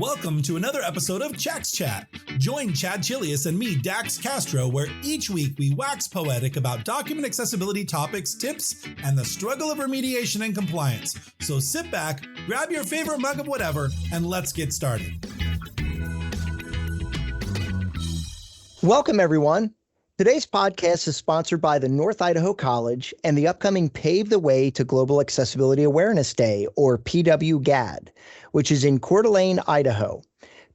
Welcome to another episode of Chad's Chat. Join Chad Chilius and me, Dax Castro, where each week we wax poetic about document accessibility topics, tips, and the struggle of remediation and compliance. So sit back, grab your favorite mug of whatever, and let's get started. Welcome, everyone. Today's podcast is sponsored by the North Idaho College and the upcoming Pave the Way to Global Accessibility Awareness Day, or PWGAD, which is in Coeur d'Alene, Idaho.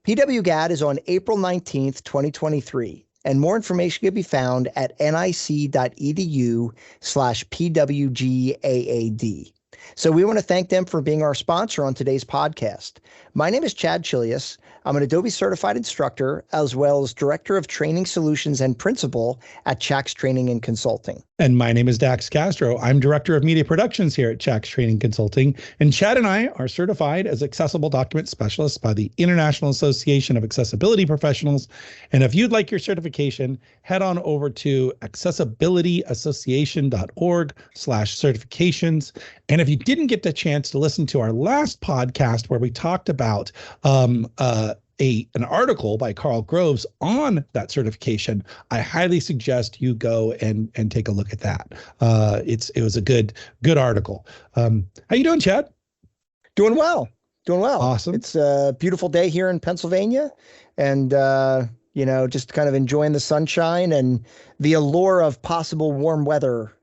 PWGAD is on April 19th, 2023, and more information can be found at nic.edu/PWGAAD. So we want to thank them for being our sponsor on today's podcast. My name is Chad Chilius. I'm an Adobe certified instructor, as well as Director of Training Solutions and Principal at Chax Training and Consulting. And my name is Dax Castro. I'm Director of Media Productions here at Chax Training Consulting. And Chad and I are certified as accessible document specialists by the International Association of Accessibility Professionals. And if you'd like your certification, head on over to accessibilityassociation.org/certifications. And if you didn't get the chance to listen to our last podcast where we talked about an article by Carl Groves on that certification, I highly suggest you go and take a look at that. It was a good article. How you doing, Chad? Doing well. Awesome. It's a beautiful day here in Pennsylvania, and just kind of enjoying the sunshine and the allure of possible warm weather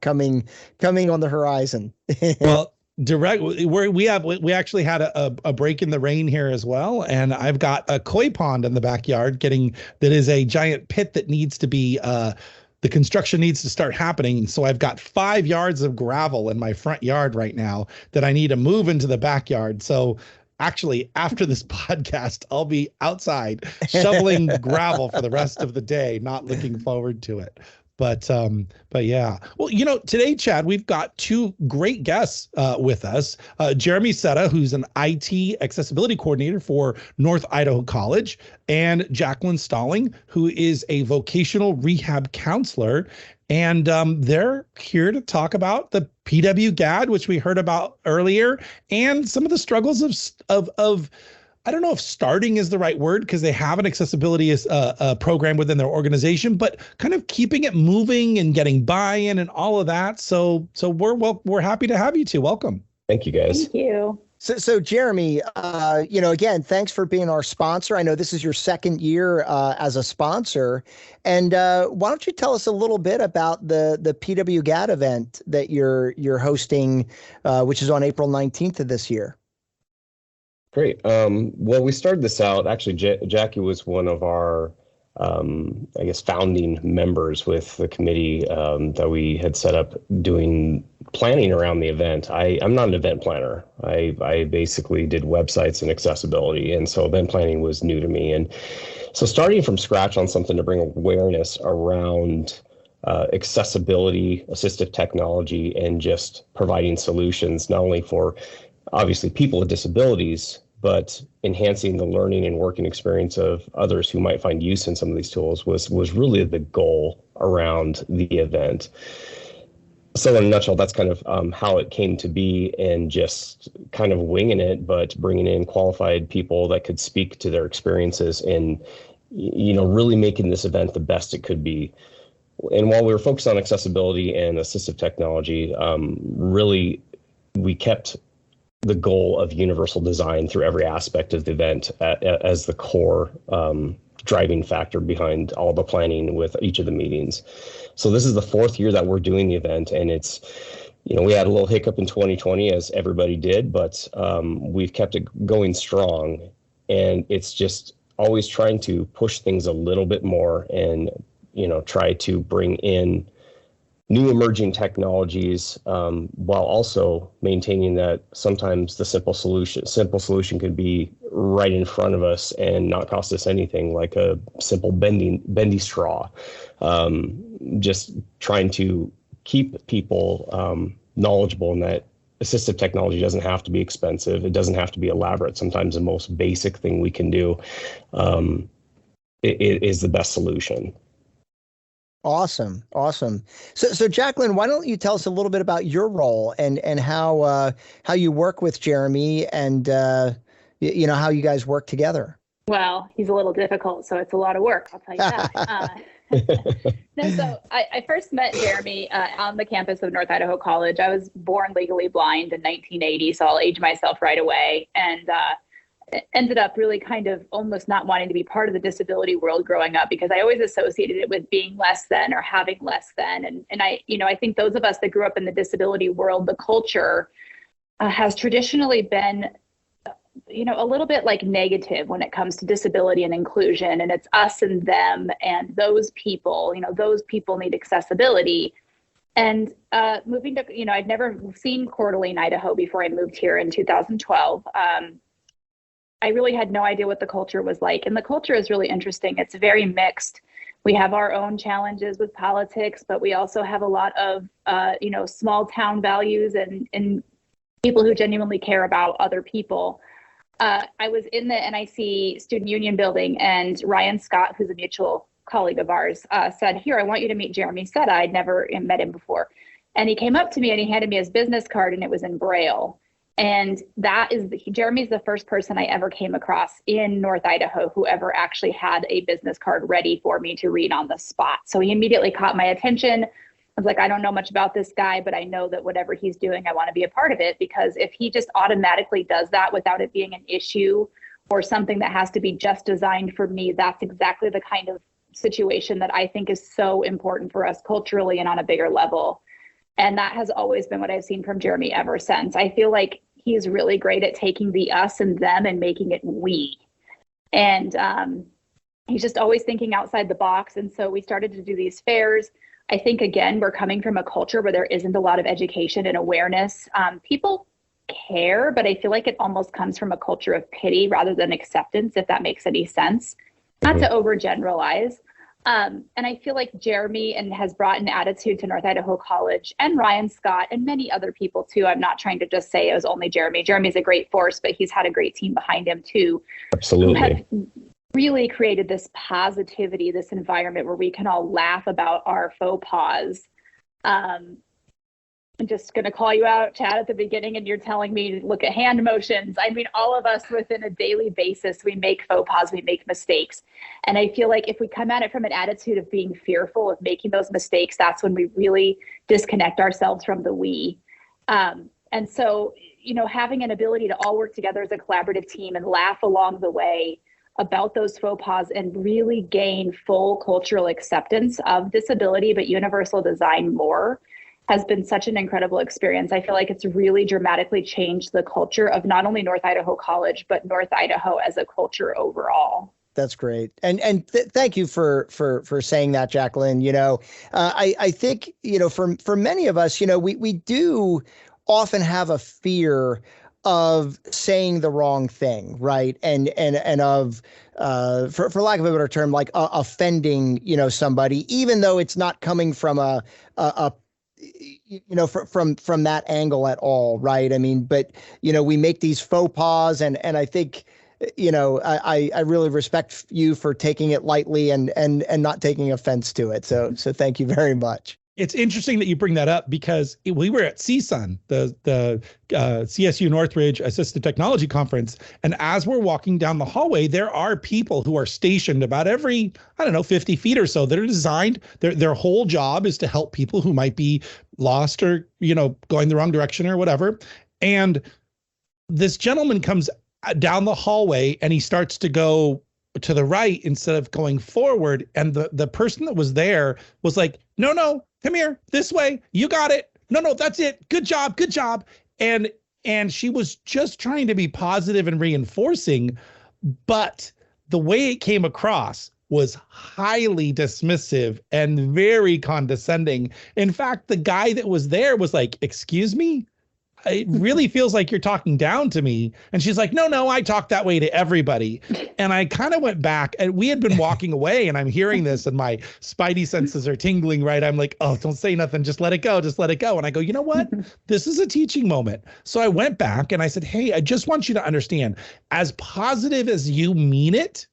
coming on the horizon. Well, we actually had a break in the rain here as well, and I've got a koi pond in the backyard that is a giant pit that needs to be the construction needs to start happening. So I've got 5 yards of gravel in my front yard right now that I need to move into the backyard. So actually, after this podcast, I'll be outside shoveling gravel for the rest of the day, not looking forward to it. But yeah. Well, today, Chad, we've got two great guests with us. Jeremy Seda, who's an IT accessibility coordinator for North Idaho College, and Jacalyn Stallings, who is a vocational rehab counselor. And they're here to talk about the PWGAD, which we heard about earlier, and some of the struggles of I don't know if starting is the right word, because they have an accessibility program within their organization, but kind of keeping it moving and getting buy-in and all of that. So we're happy to have you two. Welcome. Thank you, guys. Thank you. So Jeremy, again, thanks for being our sponsor. I know this is your second year as a sponsor, and why don't you tell us a little bit about the PWGAD event that you're hosting, which is on April 19th of this year. Great. Well, we started this out. Actually, Jackie was one of our, founding members with the committee that we had set up doing planning around the event. I'm not an event planner. I basically did websites and accessibility, and so event planning was new to me. And so starting from scratch on something to bring awareness around accessibility, assistive technology, and just providing solutions not only for obviously people with disabilities, but enhancing the learning and working experience of others who might find use in some of these tools was really the goal around the event. So in a nutshell, that's kind of how it came to be, and just kind of winging it, but bringing in qualified people that could speak to their experiences and, really making this event the best it could be. And while we were focused on accessibility and assistive technology, really we kept the goal of universal design through every aspect of the event as the core driving factor behind all the planning with each of the meetings. So this is the fourth year that we're doing the event, and it's, we had a little hiccup in 2020, as everybody did, but we've kept it going strong, and it's just always trying to push things a little bit more and, try to bring in new emerging technologies, while also maintaining that sometimes the simple solution could be right in front of us and not cost us anything, like a simple bendy straw. Just trying to keep people knowledgeable in that assistive technology doesn't have to be expensive. It doesn't have to be elaborate. Sometimes the most basic thing we can do is the best solution. Awesome. So Jacalyn, why don't you tell us a little bit about your role and how you work with Jeremy and how you guys work together. Well, he's a little difficult, so it's a lot of work, I'll tell you that. No, so I first met Jeremy on the campus of North Idaho College. I was born legally blind in 1980, so I'll age myself right away, and ended up really kind of almost not wanting to be part of the disability world growing up, because I always associated it with being less than or having less than. And I think those of us that grew up in the disability world, the culture has traditionally been a little bit like negative when it comes to disability and inclusion, and it's us and them and those people need accessibility. And moving to, I'd never seen Coeur d'Alene, Idaho before I moved here in 2012. I really had no idea what the culture was like. And the culture is really interesting. It's very mixed. We have our own challenges with politics, but we also have a lot of, small town values and people who genuinely care about other people. I was in the NIC Student Union building, and Ryan Scott, who's a mutual colleague of ours, said, "Here, I want you to meet Jeremy Seda." I'd never met him before. And he came up to me and he handed me his business card, and it was in Braille. And Jeremy's the first person I ever came across in North Idaho who ever actually had a business card ready for me to read on the spot. So he immediately caught my attention. I was like, I don't know much about this guy, but I know that whatever he's doing, I want to be a part of it, because if he just automatically does that without it being an issue or something that has to be just designed for me, that's exactly the kind of situation that I think is so important for us culturally and on a bigger level. And that has always been what I've seen from Jeremy ever since. I feel like he's really great at taking the us and them and making it we. And he's just always thinking outside the box. And so we started to do these fairs. I think, again, we're coming from a culture where there isn't a lot of education and awareness. People care, but I feel like it almost comes from a culture of pity rather than acceptance, if that makes any sense. Not to overgeneralize. And I feel like Jeremy has brought an attitude to North Idaho College, and Ryan Scott and many other people too. I'm not trying to just say it was only Jeremy. Jeremy's a great force, but he's had a great team behind him too. Absolutely. Really created this positivity, this environment where we can all laugh about our faux pas. I'm just going to call you out, Chad, at the beginning, and you're telling me to look at hand motions. I mean, all of us within a daily basis, we make faux pas, we make mistakes. And I feel like if we come at it from an attitude of being fearful of making those mistakes, that's when we really disconnect ourselves from the we. And so, having an ability to all work together as a collaborative team and laugh along the way about those faux pas and really gain full cultural acceptance of disability, but universal design more, has been such an incredible experience. I feel like it's really dramatically changed the culture of not only North Idaho College, but North Idaho as a culture overall. That's great. And thank you for saying that, Jacalyn. I think, for many of us, we do often have a fear of saying the wrong thing, right? And of, for lack of a better term, like offending, somebody, even though it's not coming from from that angle at all, right? I mean, but we make these faux pas, and I think I really respect you for taking it lightly and not taking offense to it. So thank you very much. It's interesting that you bring that up, because we were at CSUN, the CSU Northridge Assistive Technology Conference. And as we're walking down the hallway, there are people who are stationed about every, 50 feet or so, that are designed. Their whole job is to help people who might be lost or, going the wrong direction or whatever. And this gentleman comes down the hallway and he starts to go to the right instead of going forward. And the person that was there was like, no, come here, this way. You got it. No, that's it. Good job. And she was just trying to be positive and reinforcing, but the way it came across was highly dismissive and very condescending. In fact, the guy that was there was like, excuse me? It really feels like you're talking down to me. And she's like, no, I talk that way to everybody. And I kind of went back, and we had been walking away, and I'm hearing this and my spidey senses are tingling, right? I'm like, oh, don't say nothing. Just let it go. And I go, you know what? This is a teaching moment. So I went back and I said, hey, I just want you to understand, as positive as you mean it,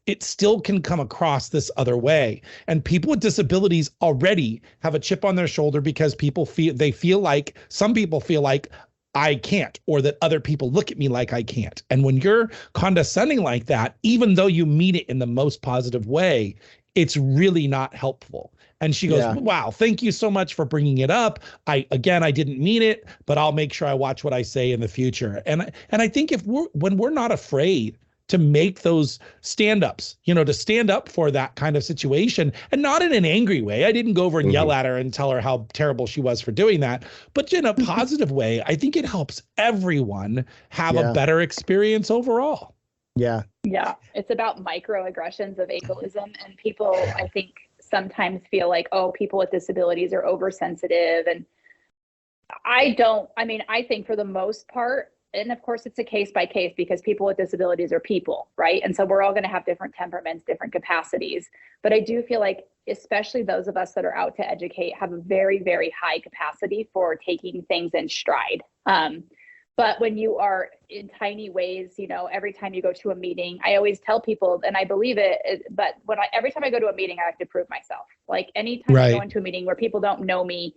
it still can come across this other way. And people with disabilities already have a chip on their shoulder because some people feel like I can't, or that other people look at me like I can't. And when you're condescending like that, even though you mean it in the most positive way, it's really not helpful. And she goes, wow, thank you so much for bringing it up. I didn't mean it, but I'll make sure I watch what I say in the future. And I think when we're not afraid to make those stand-ups, to stand up for that kind of situation, and not in an angry way. I didn't go over and yell at her and tell her how terrible she was for doing that, but in a positive way. I think it helps everyone have a better experience overall. Yeah. Yeah. It's about microaggressions of ableism. And people, I think, sometimes feel like, oh, people with disabilities are oversensitive. And I think for the most part, and of course it's a case by case, because people with disabilities are people, right? And so we're all going to have different temperaments, different capacities. But I do feel like, especially those of us that are out to educate, have a very, very high capacity for taking things in stride. But when you are in tiny ways, every time you go to a meeting, I always tell people, and I believe it, but every time I go to a meeting, I have to prove myself. Like anytime I go into a meeting where people don't know me,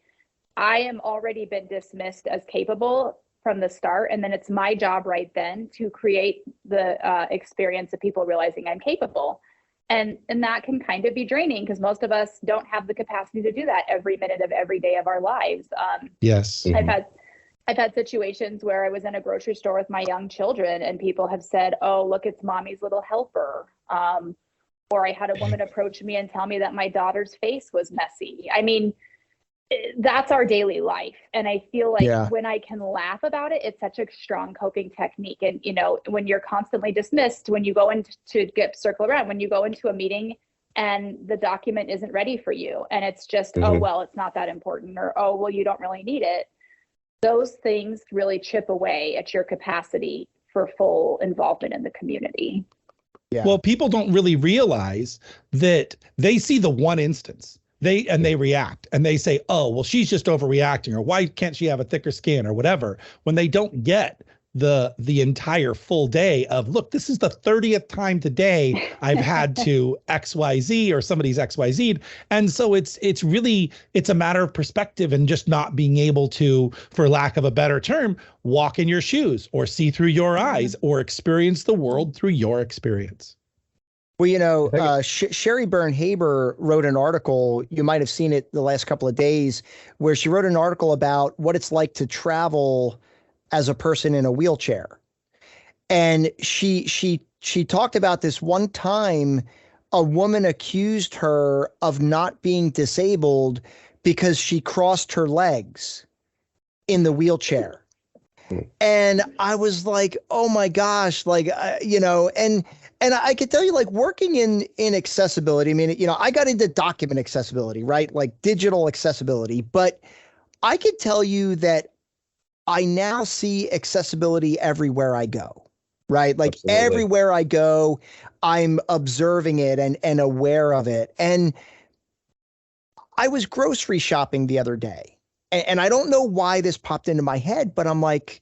I am already been dismissed as capable from the start. And then it's my job right then to create the experience of people realizing I'm capable. And that can kind of be draining, because most of us don't have the capacity to do that every minute of every day of our lives. Yes. I've had situations where I was in a grocery store with my young children and people have said, oh, look, it's mommy's little helper. Or I had a woman approach me and tell me that my daughter's face was messy. I mean, that's our daily life. And I feel like when I can laugh about it, it's such a strong coping technique. And, when you're constantly dismissed, when you go circle around, when you go into a meeting and the document isn't ready for you, and it's just, oh, well, it's not that important, or, oh, well, you don't really need it. Those things really chip away at your capacity for full involvement in the community. Yeah. Well, people don't really realize that they see the one instance. They react and they say, oh, well, she's just overreacting, or why can't she have a thicker skin, or whatever, when they don't get the entire full day of, look, this is the 30th time today I've had to XYZ, or somebody's XYZ. And so it's a matter of perspective, and just not being able to, for lack of a better term, walk in your shoes, or see through your eyes, or experience the world through your experience. Well, Sherry Byrne-Haber wrote an article, you might have seen it the last couple of days, where she wrote an article about what it's like to travel as a person in a wheelchair. And she talked about this one time a woman accused her of not being disabled because she crossed her legs in the wheelchair. And I was like, oh my gosh, and I could tell you, like, working in accessibility, I mean, I got into document accessibility, right? Like digital accessibility, but I could tell you that I now see accessibility everywhere I go, right? Like everywhere I go, I'm observing it and aware of it. And I was grocery shopping the other day, and I don't know why this popped into my head, but I'm like,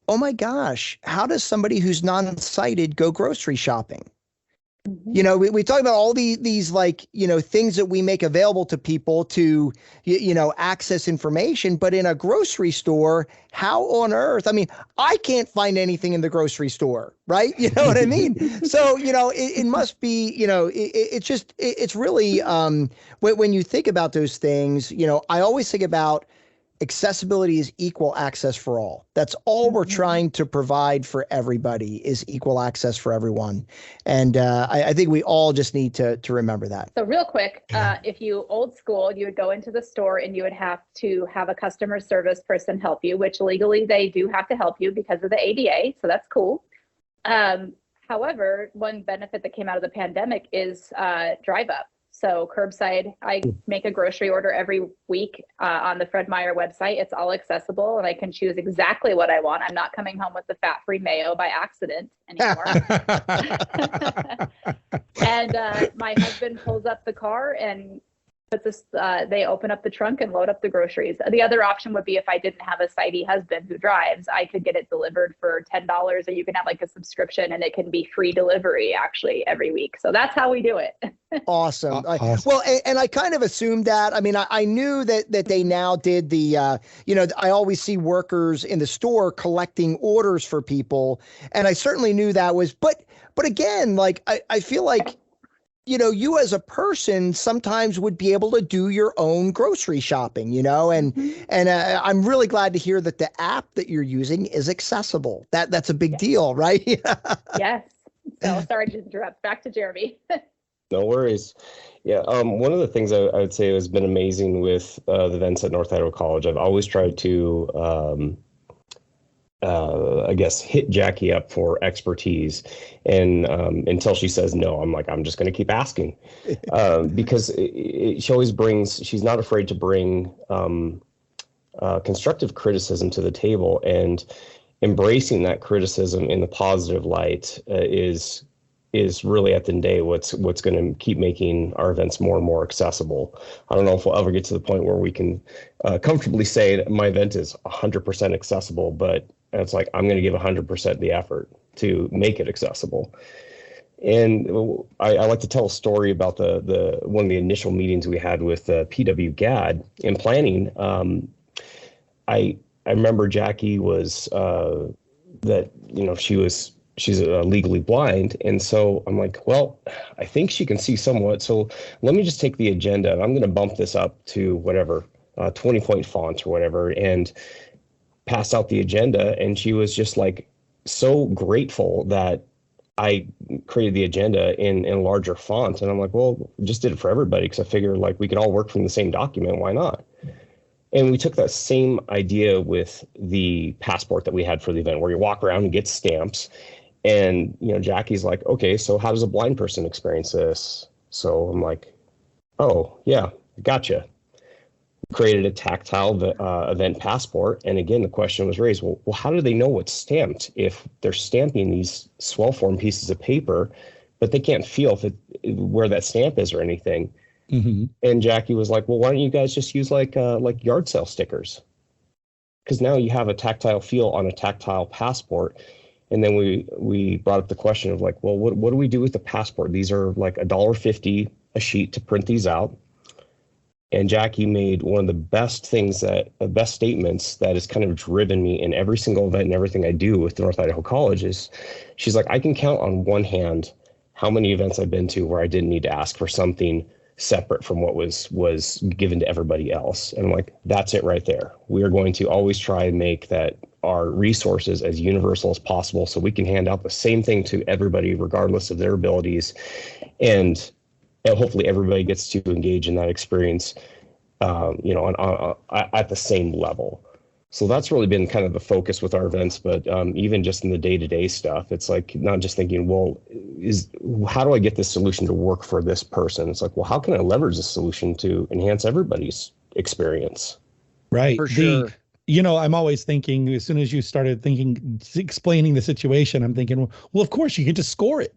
oh my gosh, how does somebody who's non-sighted go grocery shopping? We talk about all these like, things that we make available to people to, access information. But in a grocery store, how on earth? I mean, I can't find anything in the grocery store, right? You know what I mean? So, it must be, it's really, when you think about those things, I always think about accessibility is equal access for all. That's all we're trying to provide for everybody, is equal access for everyone. And I think we all just need to remember that. So real quick, if you old school, you would go into the store and you would have to have a customer service person help you, which legally they do have to help you because of the ADA. So that's cool. However, one benefit that came out of the pandemic is drive up. So curbside, I make a grocery order every week on the Fred Meyer website. It's all accessible and I can choose exactly what I want. I'm not coming home with the fat-free mayo by accident anymore. And my husband pulls up the car and they open up the trunk and load up the groceries. The other option would be if I didn't have a sidey husband who drives, I could get it delivered for $10, and you can have like a subscription and it can be free delivery actually every week. So that's how we do it. Awesome. Awesome. Well, and I kind of assumed that. I mean, I knew that they now did the, I always see workers in the store collecting orders for people. And I certainly knew that was, but again, like, I feel like, you as a person sometimes would be able to do your own grocery shopping, and I'm really glad to hear that the app that you're using is accessible. That's a big deal, right? Yes. So sorry to interrupt. Back to Jeremy. No worries. Yeah. One of the things I would say has been amazing with the events at North Idaho College, I've always tried to, I guess, hit Jackie up for expertise. And until she says no, I'm just going to keep asking because she always she's not afraid to bring constructive criticism to the table, and embracing that criticism in the positive light is really at the end of the day what's going to keep making our events more and more accessible. I don't know if we'll ever get to the point where we can comfortably say that my event is 100% accessible, but it's like I'm going to give 100% the effort to make it accessible. And I like to tell a story about the one of the initial meetings we had with PW GAD in planning. I remember Jackie was she's legally blind. And so I'm like, well, I think she can see somewhat. So let me just take the agenda and I'm going to bump this up to whatever, 20-point font or whatever, and pass out the agenda. And she was just like so grateful that I created the agenda in larger font. And I'm like, well, just did it for everybody because I figured like we could all work from the same document. Why not? And we took that same idea with the passport that we had for the event, where you walk around and get stamps. And, Jackie's like, okay, so how does a blind person experience this? So I'm like, oh, yeah, gotcha. Created a tactile event passport. And again, the question was raised, well, how do they know what's stamped if they're stamping these swell form pieces of paper, but they can't feel where that stamp is or anything? Mm-hmm. And Jackie was like, well, why don't you guys just use like yard sale stickers? Because now you have a tactile feel on a tactile passport. And then we brought up the question of like, well, what do we do with the passport? These are like $1.50 a sheet to print these out. And Jackie made one of the best statements that has kind of driven me in every single event and everything I do with North Idaho College is, she's like, I can count on one hand how many events I've been to where I didn't need to ask for something separate from what was given to everybody else. And I'm like, that's it right there. We are going to always try and make that our resources as universal as possible so we can hand out the same thing to everybody regardless of their abilities. And hopefully everybody gets to engage in that experience, at the same level. So that's really been kind of the focus with our events. But even just in the day-to-day stuff, it's like not just thinking, well, how do I get this solution to work for this person? It's like, well, how can I leverage this solution to enhance everybody's experience? Right. For sure. I'm always thinking, as soon as you started explaining the situation, I'm thinking, well, of course you can just score it.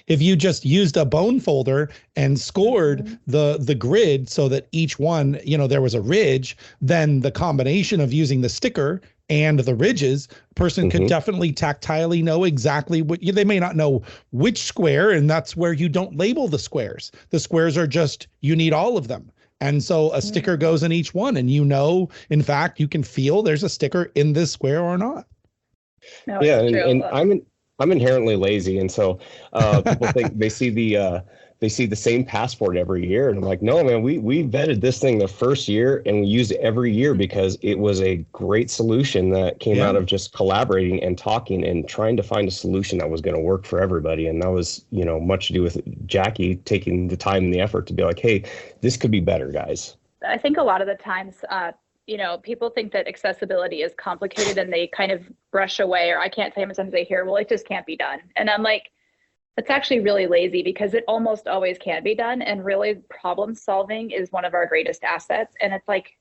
If you just used a bone folder and scored the grid so that each one, there was a ridge, then the combination of using the sticker and the ridges, person could definitely tactilely know exactly what they may not know which square. And that's where you don't label the squares. The squares are just, you need all of them. And so a sticker goes in each one, and in fact, you can feel there's a sticker in this square or not. No, yeah, and I'm inherently lazy, and so people think they see the same passport every year, and I'm like, no, man, we vetted this thing the first year, and we use it every year because it was a great solution that came out of just collaborating and talking and trying to find a solution that was going to work for everybody. And that was, much to do with Jackie taking the time and the effort to be like, hey, this could be better, guys. I think a lot of the times, people think that accessibility is complicated and they kind of brush away, or I can't say how many times they hear, well, it just can't be done. And I'm like, that's actually really lazy because it almost always can be done. And really problem solving is one of our greatest assets. And it's like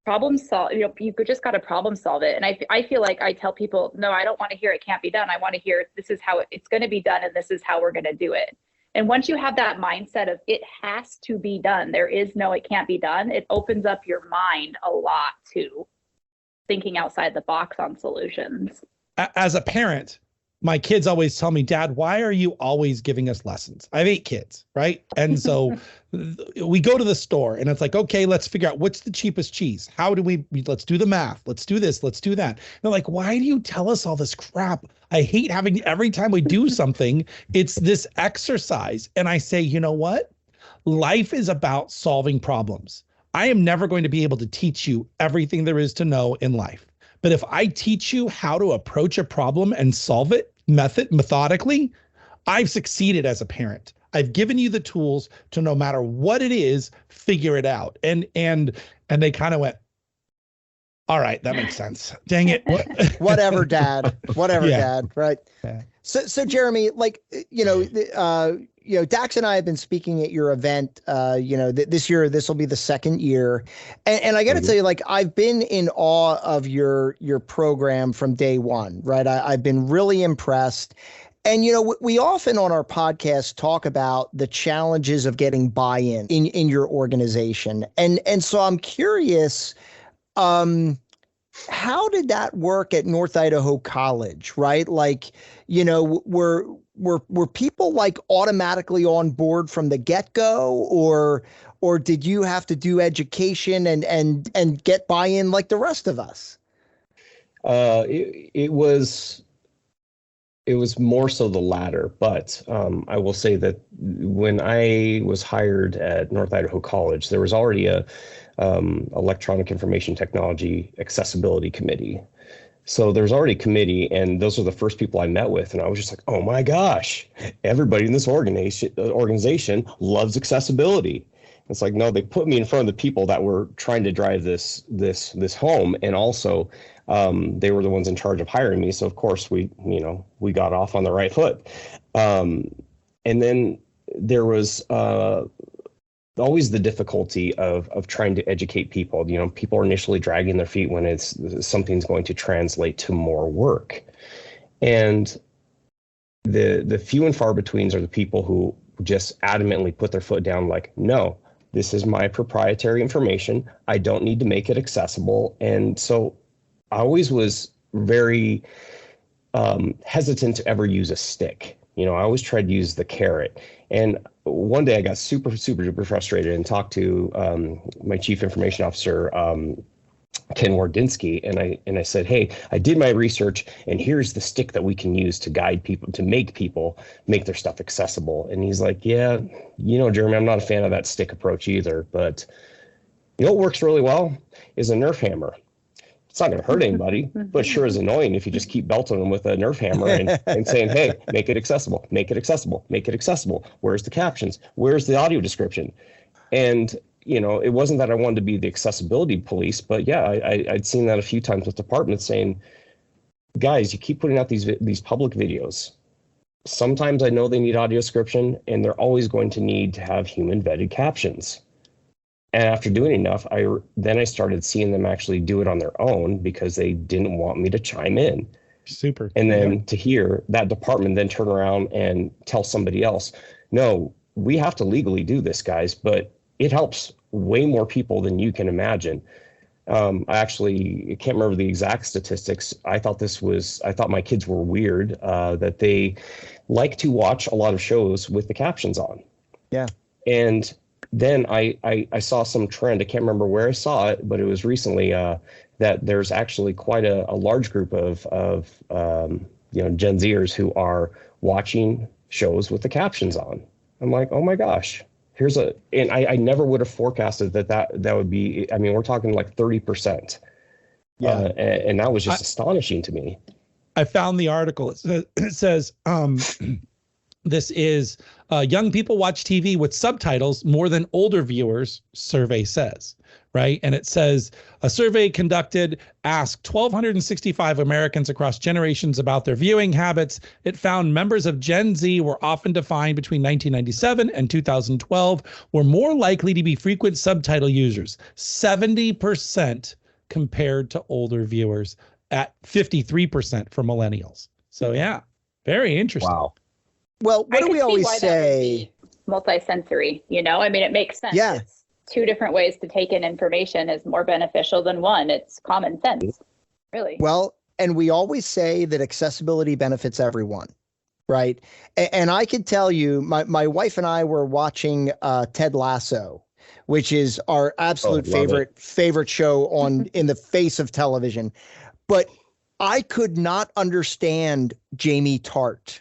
problem solve, you just got to problem solve it. And I feel like I tell people, no, I don't want to hear it can't be done. I want to hear this is how it's going to be done. And this is how we're going to do it. And once you have that mindset of it has to be done, there is no, it can't be done, it opens up your mind a lot to thinking outside the box on solutions. As a parent, my kids always tell me, Dad, why are you always giving us lessons? I have 8 kids, right? And so we go to the store and it's like, okay, let's figure out what's the cheapest cheese. How do let's do the math. Let's do this. Let's do that. And they're like, why do you tell us all this crap? I hate having every time we do something, it's this exercise. And I say, you know what? Life is about solving problems. I am never going to be able to teach you everything there is to know in life. But if I teach you how to approach a problem and solve it methodically, I've succeeded as a parent. I've given you the tools to, no matter what it is, figure it out. And they kind of went, all right, that makes sense. Dang it. Whatever, Dad. Whatever, Yeah. Dad. Right. Yeah. So Jeremy, like, Dax and I have been speaking at your event, this year, this will be the second year. And I got to tell you, like, I've been in awe of your program from day one, right? I've been really impressed. And, we often on our podcast talk about the challenges of getting buy-in in your organization. And so I'm curious, how did that work at North Idaho College, right? Like, were people like automatically on board from the get-go, or did you have to do education and get buy-in like the rest of us? It was more so the latter, but I will say that when I was hired at North Idaho College, there was already a electronic information technology accessibility committee. So there's already a committee, and those are the first people I met with, and I was just like, oh my gosh, everybody in this organization loves accessibility. It's like, no, they put me in front of the people that were trying to drive this home, and also they were the ones in charge of hiring me. So of course we got off on the right foot. And then there was always the difficulty of trying to educate people. People are initially dragging their feet when something's going to translate to more work. And the few and far betweens are the people who just adamantly put their foot down, like, no, this is my proprietary information. I don't need to make it accessible. And so I always was very hesitant to ever use a stick. I always tried to use the carrot. And one day I got super, super duper frustrated and talked to my chief information officer, Ken Wardinsky, and I said, hey, I did my research, and here's the stick that we can use to guide people, to make people make their stuff accessible. And he's like, yeah, Jeremy, I'm not a fan of that stick approach either, but what works really well is a Nerf hammer. It's not going to hurt anybody, but sure is annoying if you just keep belting them with a Nerf hammer and saying, hey, make it accessible, make it accessible, make it accessible. Where's the captions? Where's the audio description? And, it wasn't that I wanted to be the accessibility police, but yeah, I'd seen that a few times with departments saying, guys, you keep putting out these public videos. Sometimes I know they need audio description, and they're always going to need to have human vetted captions. And after doing enough, I started seeing them actually do it on their own because they didn't want me to chime in. Super. And then to hear that department then turn around and tell somebody else, no, we have to legally do this, guys, but it helps way more people than you can imagine. I can't remember the exact statistics. I thought my kids were weird, that they like to watch a lot of shows with the captions on. Yeah. And then I saw some trend. I can't remember where I saw it, but it was recently that there's actually quite a large group of Gen Zers who are watching shows with the captions on. I'm like, oh my gosh, and I never would have forecasted that would be. I mean, we're talking like 30%. Yeah, and that was just astonishing to me. I found the article. It says this is young people watch TV with subtitles more than older viewers, survey says, right? And it says a survey conducted asked 1,265 Americans across generations about their viewing habits. It found members of Gen Z were often defined between 1997 and 2012 were more likely to be frequent subtitle users, 70% compared to older viewers at 53% for millennials. So yeah, very interesting. Wow. Well, what do we always say? Multisensory, I mean, it makes sense. Yeah. It's two different ways to take in information is more beneficial than one. It's common sense, really. Well, and we always say that accessibility benefits everyone, right? And I can tell you, my wife and I were watching Ted Lasso, which is our absolute favorite show in the face of television. But I could not understand Jamie Tart.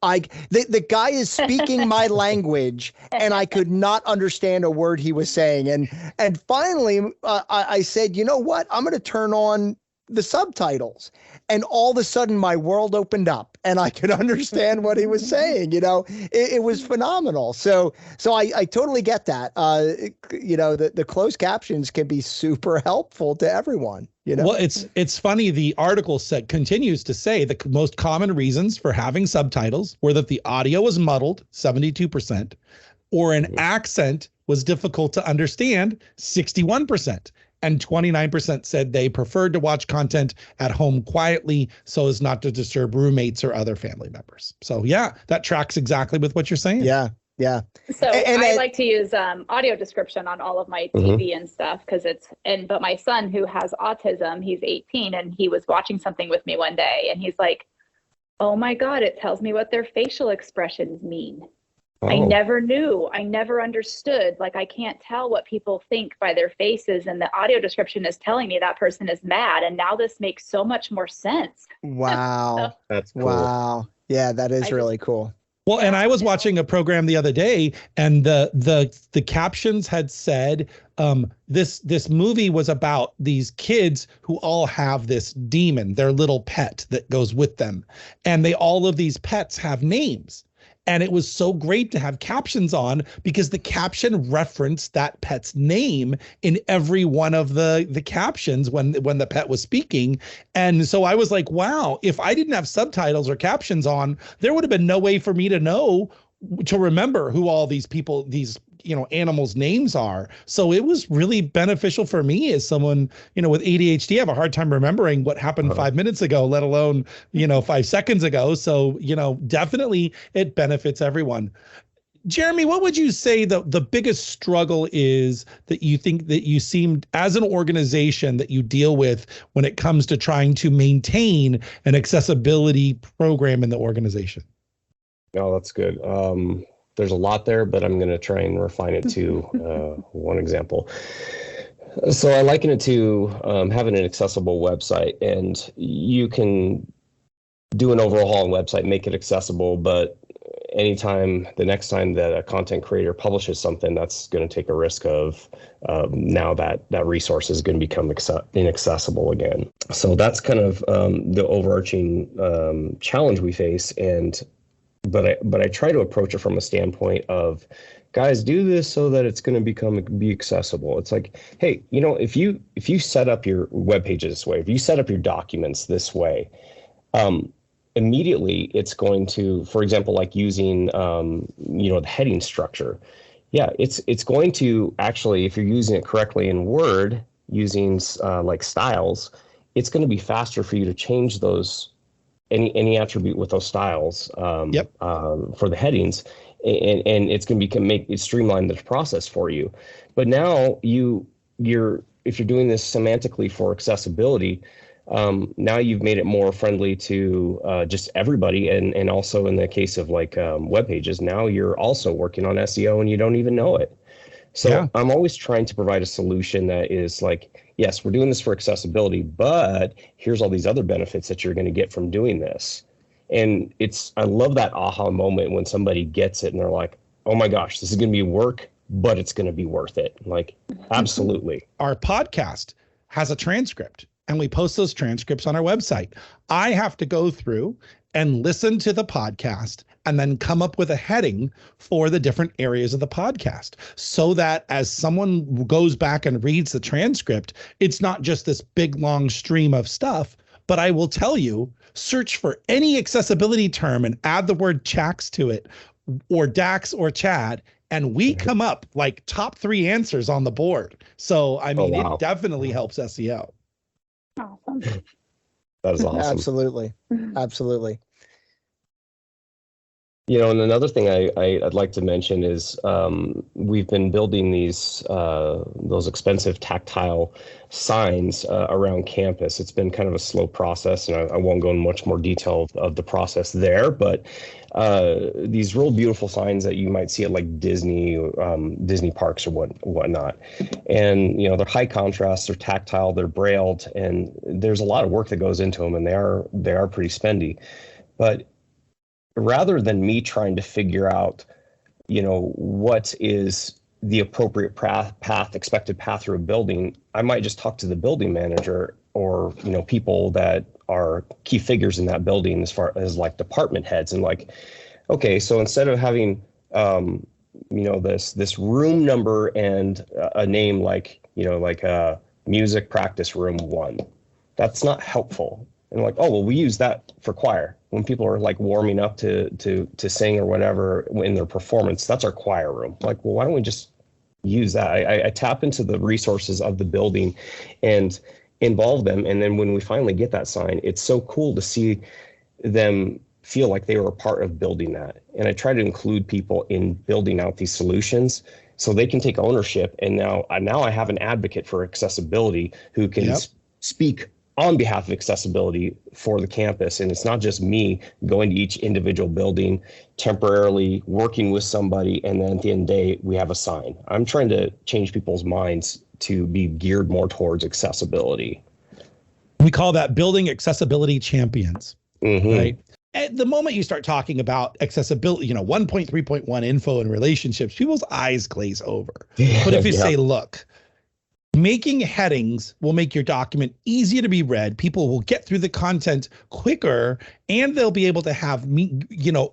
The guy is speaking my language, and I could not understand a word he was saying. And finally, I said, you know what? I'm going to turn on the subtitles, and all of a sudden my world opened up, and I could understand what he was saying. It was phenomenal. So I totally get that. The closed captions can be super helpful to everyone. Well, it's funny. The article continues to say the most common reasons for having subtitles were that the audio was muddled, 72%, or an accent was difficult to understand, 61%. And 29% said they preferred to watch content at home quietly so as not to disturb roommates or other family members. So yeah, that tracks exactly with what you're saying. Yeah. So I like to use audio description on all of my TV and stuff but my son, who has autism, he's 18, and he was watching something with me one day, and he's like, oh my God, it tells me what their facial expressions mean. Oh. I never knew. I never understood. Like, I can't tell what people think by their faces, and the audio description is telling me that person is mad. And now this makes so much more sense. Wow. That's cool. Wow. Yeah, that is really cool. Well, and I was watching a program the other day, and the captions had said this movie was about these kids who all have this demon, their little pet that goes with them, and all of these pets have names. And it was so great to have captions on because the caption referenced that pet's name in every one of the captions when the pet was speaking. And so I was like, wow, if I didn't have subtitles or captions on, there would have been no way for me to remember who all these people, animals' names are. So it was really beneficial for me as someone, with ADHD. I have a hard time remembering what happened 5 minutes ago, let alone, 5 seconds ago. So, definitely it benefits everyone. Jeremy, what would you say the biggest struggle is that you think that you seem as an organization that you deal with when it comes to trying to maintain an accessibility program in the organization? Oh, that's good. There's a lot there, but I'm going to try and refine it to one example. So I liken it to having an accessible website, and you can do an overhaul on website, make it accessible, but the next time that a content creator publishes something, that's going to take a risk of now that resource is going to become inaccessible again. So that's kind of the overarching challenge we face. But I try to approach it from a standpoint of, guys, do this so that it's going to be accessible. It's like, hey, if you set up your web pages this way, if you set up your documents this way, immediately it's going to, for example, like using the heading structure. Yeah, it's going to actually, if you're using it correctly in Word, using like styles, it's going to be faster for you to change those. Any attribute with those styles for the headings, and it's going to make it streamline the process for you. But now if you're doing this semantically for accessibility, now you've made it more friendly to just everybody, and also in the case of like web pages, now you're also working on SEO and you don't even know it. So I'm always trying to provide a solution that is like, yes, we're doing this for accessibility, but here's all these other benefits that you're going to get from doing this. And I love that aha moment when somebody gets it and they're like, oh my gosh, this is going to be work, but it's going to be worth it. Like, absolutely. Our podcast has a transcript, and we post those transcripts on our website. I have to go through and listen to the podcast and then come up with a heading for the different areas of the podcast, so that as someone goes back and reads the transcript, it's not just this big, long stream of stuff, but I will tell you, search for any accessibility term and add the word Chax to it, or Dax or Chad, and we come up like top 3 answers on the board. So, I mean, It definitely helps SEO. Awesome. That is awesome. Absolutely. And another thing I'd like to mention is we've been building those expensive tactile signs around campus. It's been kind of a slow process, and I won't go into much more detail of the process there, but these real beautiful signs that you might see at like Disney parks or whatnot. And, they're high contrast, they're tactile, they're brailled, and there's a lot of work that goes into them, and they are pretty spendy. But rather than me trying to figure out, what is the appropriate expected path through a building, I might just talk to the building manager or, people that are key figures in that building as far as like department heads, and like, okay, so instead of having, this room number and a name like, music practice room 1, that's not helpful. And like, oh, well, we use that for choir. When people are like warming up to sing or whatever in their performance, that's our choir room. Like, well, why don't we just use that? I tap into the resources of the building and involve them. And then when we finally get that sign, it's so cool to see them feel like they were a part of building that. And I try to include people in building out these solutions so they can take ownership. And now I have an advocate for accessibility who can speak on behalf of accessibility for the campus. And it's not just me going to each individual building, temporarily working with somebody, and then at the end of the day, we have a sign. I'm trying to change people's minds to be geared more towards accessibility. We call that building accessibility champions, mm-hmm. right? At the moment you start talking about accessibility, 1.3.1 info and relationships, people's eyes glaze over. But if you say, look, making headings will make your document easier to be read. People will get through the content quicker, and they'll be able to have,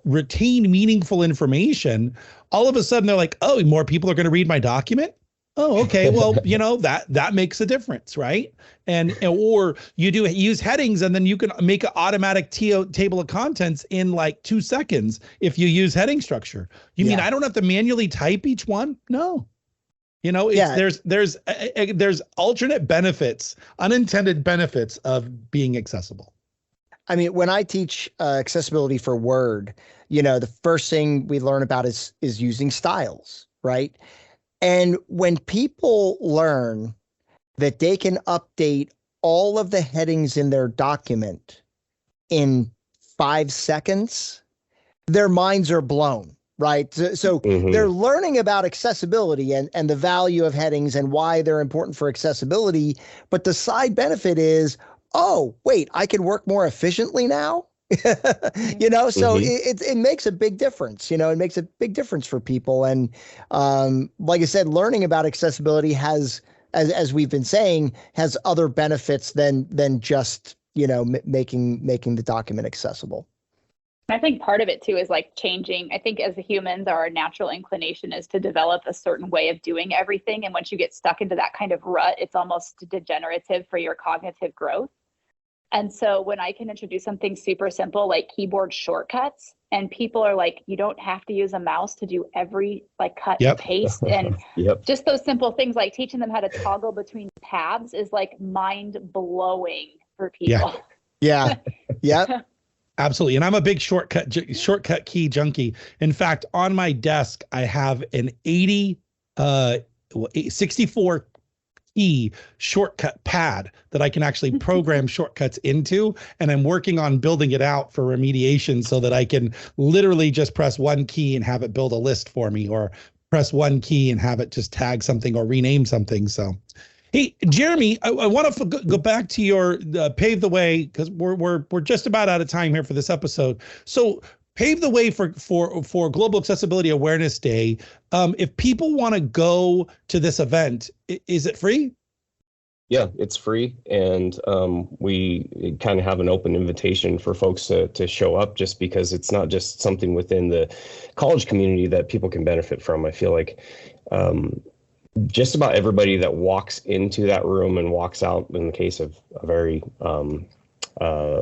retain meaningful information. All of a sudden, they're like, oh, more people are going to read my document. Oh, okay. Well, that makes a difference, right? Or you use headings, and then you can make an automatic table of contents in like 2 seconds if you use heading structure. You mean I don't have to manually type each one? No. There's alternate benefits, unintended benefits of being accessible. I mean, when I teach accessibility for Word, the first thing we learn about is using styles, right? And when people learn that they can update all of the headings in their document in 5 seconds, their minds are blown. Right. So mm-hmm. they're learning about accessibility and the value of headings and why they're important for accessibility. But the side benefit is, oh, wait, I can work more efficiently now. So mm-hmm. it makes a big difference. It makes a big difference for people. And like I said, learning about accessibility has, as we've been saying, has other benefits than just, making the document accessible. I think part of it too is like changing. I think as humans, our natural inclination is to develop a certain way of doing everything. And once you get stuck into that kind of rut, it's almost degenerative for your cognitive growth. And so when I can introduce something super simple like keyboard shortcuts, and people are like, you don't have to use a mouse to do every like cut and paste. And just those simple things like teaching them how to toggle between tabs is like mind blowing for people. Yeah. Absolutely. And I'm a big shortcut key junkie. In fact, on my desk, I have an 64 key shortcut pad that I can actually program shortcuts into. And I'm working on building it out for remediation so that I can literally just press one key and have it build a list for me, or press one key and have it just tag something or rename something. So hey, Jeremy, I want to go back to your Pave the Way, because we're just about out of time here for this episode. So Pave the Way for Global Accessibility Awareness Day. If people want to go to this event, is it free? Yeah, it's free. And we kind of have an open invitation for folks to show up, just because it's not just something within the college community that people can benefit from. I feel like just about everybody that walks into that room and walks out, in the case of a very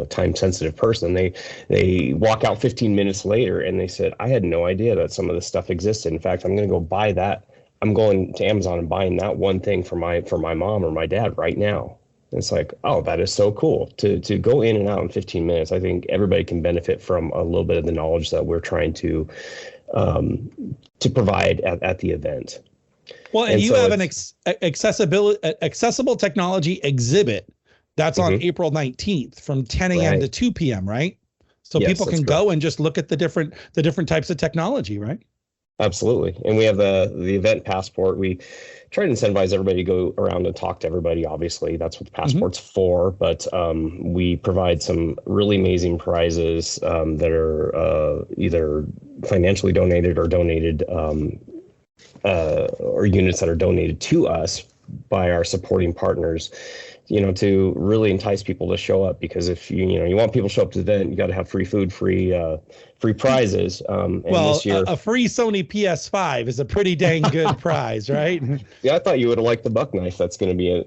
time-sensitive person, they walk out 15 minutes later and they said, I had no idea that some of this stuff existed. In fact, I'm going to go buy that. I'm going to Amazon and buying that one thing for my mom or my dad right now. It's like, oh, that is so cool to go in and out in 15 minutes. I think everybody can benefit from a little bit of the knowledge that we're trying to provide at the event. Well, and you have an accessible technology exhibit that's on April 19th from 10 a.m. to 2 p.m., right? So yes, people can go and just look at the different types of technology, right? Absolutely. And we have the event passport. We try to incentivize everybody to go around and talk to everybody. Obviously, that's what the passport's for. But we provide some really amazing prizes that are either financially donated or donated or units that are donated to us by our supporting partners, to really entice people to show up. Because if you want people to show up to the event, you got to have free food, free prizes. And well, this year, a free Sony PS5 is a pretty dang good prize, right? Yeah, I thought you would have liked the buck knife. That's going to be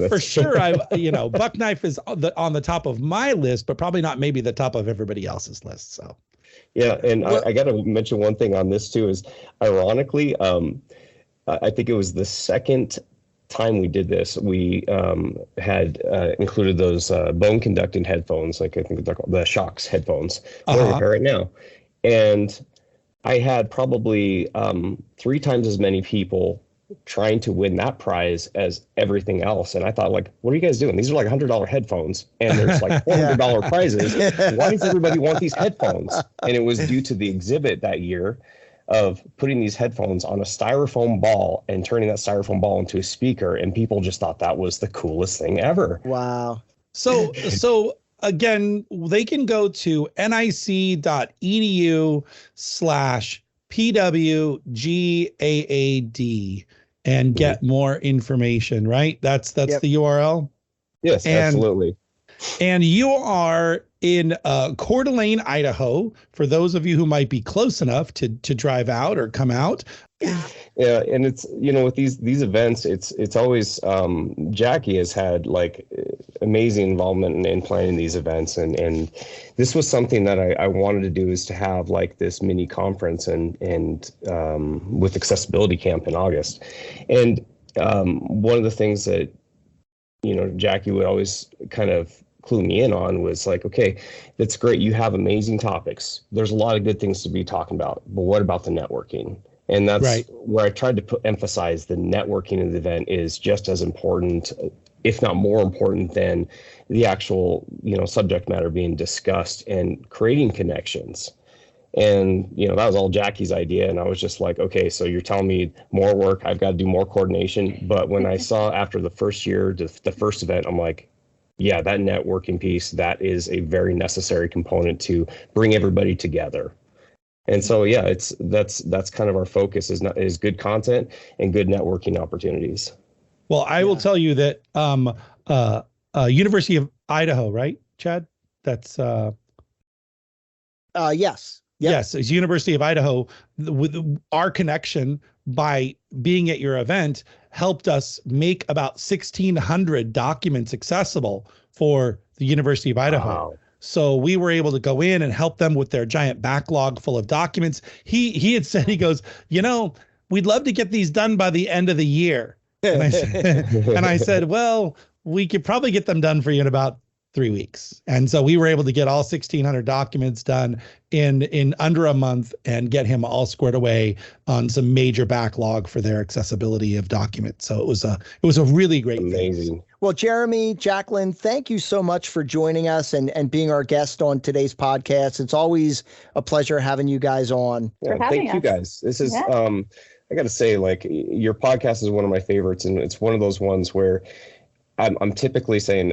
for sure. Buck knife is on the top of my list, but probably not maybe the top of everybody else's list. So. Yeah, and I got to mention one thing on this too is, ironically, I think it was the second time we did this, we had included those bone conducting headphones, like I think they're called the Shocks headphones. We're here right now, and I had probably 3 times as many people trying to win that prize as everything else. And I thought, like, what are you guys doing? These are like $100 headphones, and there's like $400 prizes. Why does everybody want these headphones? And it was due to the exhibit that year of putting these headphones on a styrofoam ball and turning that styrofoam ball into a speaker, and people just thought that was the coolest thing ever. Wow. So again, they can go to nic.edu/PWGAAD and get more information, right? That's the URL. Yes, absolutely. And you are in Coeur d'Alene, Idaho, for those of you who might be close enough to drive out or come out. Yeah, and it's, with these events, it's always Jackie has had like amazing involvement in planning these events, and this was something that I wanted to do, is to have like this mini conference and with Accessibility Camp in August. And one of the things that Jackie would always kind of clue me in on was like, okay, that's great, you have amazing topics, there's a lot of good things to be talking about, but what about the networking? And that's right, where I tried to emphasize the networking of the event is just as important, if not more important, than the actual subject matter being discussed and creating connections. And that was all Jackie's idea, and I was just like, okay, so you're telling me more work, I've got to do more coordination. But when I saw after the first year, the first event, I'm like, yeah, that networking piece, that is a very necessary component to bring everybody together. And so, yeah, that's kind of our focus, is good content and good networking opportunities. Well, I will tell you that University of Idaho, right, Chad? That's yes. Yep. Yes, it's University of Idaho. With our connection by being at your event helped us make about 1,600 documents accessible for the University of Idaho. Wow. So we were able to go in and help them with their giant backlog full of documents. He had said, he goes, we'd love to get these done by the end of the year. And I said, well, we could probably get them done for you in about 3 weeks. And so we were able to get all 1,600 documents done in under a month and get him all squared away on some major backlog for their accessibility of documents. So it was a really great amazing thing. Well, Jeremy, Jacalyn, thank you so much for joining us and being our guest on today's podcast. It's always a pleasure having you guys on. Yeah, thank you guys. This is I got to say, like, your podcast is one of my favorites, and it's one of those ones where I'm typically saying,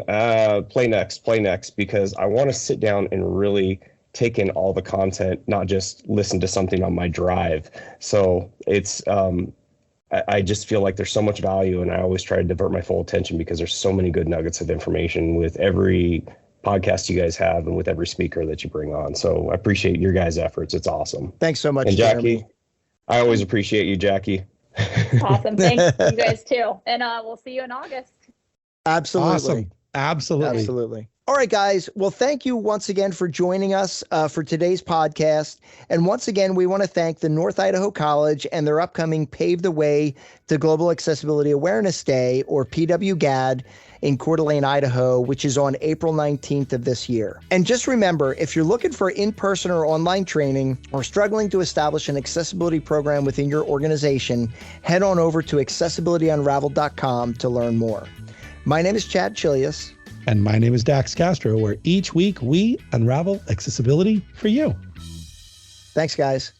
play next, because I want to sit down and really take in all the content, not just listen to something on my drive. So it's, I just feel like there's so much value, and I always try to divert my full attention because there's so many good nuggets of information with every podcast you guys have and with every speaker that you bring on. So I appreciate your guys' efforts. It's awesome. Thanks so much, and Jackie. Jeremy. I always appreciate you, Jackie. Awesome. Thanks, you guys too. And we'll see you in August. Absolutely. Awesome. Absolutely. Absolutely. All right, guys. Well, thank you once again for joining us for today's podcast. And once again, we want to thank the North Idaho College and their upcoming Pave the Way to Global Accessibility Awareness Day, or PWGAD, in Coeur d'Alene, Idaho, which is on April 19th of this year. And just remember, if you're looking for in-person or online training or struggling to establish an accessibility program within your organization, head on over to accessibilityunraveled.com to learn more. My name is Chad Chilius. And my name is Dax Castro, where each week we unravel accessibility for you. Thanks, guys.